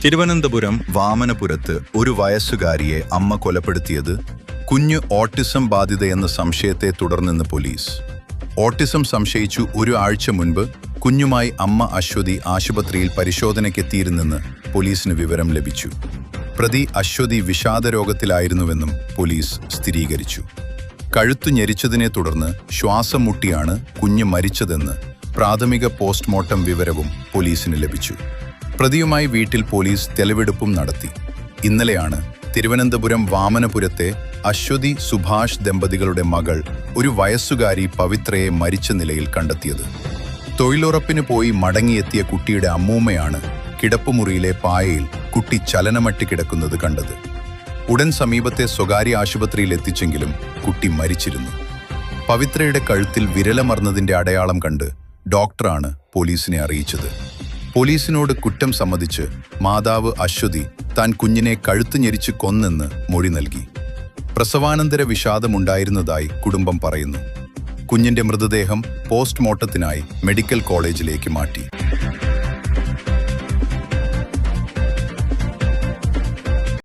തിരുവനന്തപുരം വാമനപുരത്ത് ഒരു വയസ്സുകാരിയെ അമ്മ കൊലപ്പെടുത്തിയത് കുഞ്ഞ് ഓട്ടിസം ബാധിതയെന്ന സംശയത്തെ തുടർന്നെന്ന് പോലീസ്. ഓട്ടിസം സംശയിച്ചു ഒരു ആഴ്ച മുൻപ് കുഞ്ഞുമായി അമ്മ അശ്വതി ആശുപത്രിയിൽ പരിശോധനയ്ക്കെത്തിയിരുന്നെന്ന് പോലീസിന് വിവരം ലഭിച്ചു. പ്രതി അശ്വതി വിഷാദരോഗത്തിലായിരുന്നുവെന്നും പോലീസ് സ്ഥിരീകരിച്ചു. കഴുത്തു ഞെരിച്ചതിനെ തുടർന്ന് ശ്വാസം മുട്ടിയാണ് കുഞ്ഞ് മരിച്ചതെന്ന് പ്രാഥമിക പോസ്റ്റ്മോർട്ടം വിവരവും പോലീസിന് ലഭിച്ചു. പ്രതിയുമായി വീട്ടിൽ പോലീസ് തെളിവെടുപ്പും നടത്തി. ഇന്നലെയാണ് തിരുവനന്തപുരം വാമനപുരത്തെ അശ്വതി സുഭാഷ് ദമ്പതികളുടെ മകൾ ഒരു വയസ്സുകാരി പവിത്രയെ മരിച്ച നിലയിൽ കണ്ടെത്തിയത്. തൊഴിലുറപ്പിന് പോയി മടങ്ങിയെത്തിയ കുട്ടിയുടെ അമ്മൂമ്മയാണ് കിടപ്പുമുറിയിലെ പായയിൽ കുട്ടി ചലനമറ്റ് കിടക്കുന്നത് കണ്ടത്. ഉടൻ സമീപത്തെ സ്വകാര്യ ആശുപത്രിയിൽ എത്തിച്ചെങ്കിലും കുട്ടി മരിച്ചിരുന്നു. പവിത്രയുടെ കഴുത്തിൽ വിരലമർന്നതിന്റെ അടയാളം കണ്ട് ഡോക്ടറാണ് പോലീസിനെ അറിയിച്ചത്. പോലീസിനോട് കുറ്റം സമ്മതിച്ച് മാതാവ് അശ്വതി താൻ കുഞ്ഞിനെ കഴുത്ത് ഞെരിച്ച് കൊന്നെന്ന് മൊഴി നൽകി. പ്രസവാനന്തര വിഷാദമുണ്ടായിരുന്നതായി കുടുംബം പറയുന്നു. കുഞ്ഞിന്റെ മൃതദേഹം പോസ്റ്റ്മോർട്ടത്തിനായി മെഡിക്കൽ കോളേജിലേക്ക് മാറ്റി.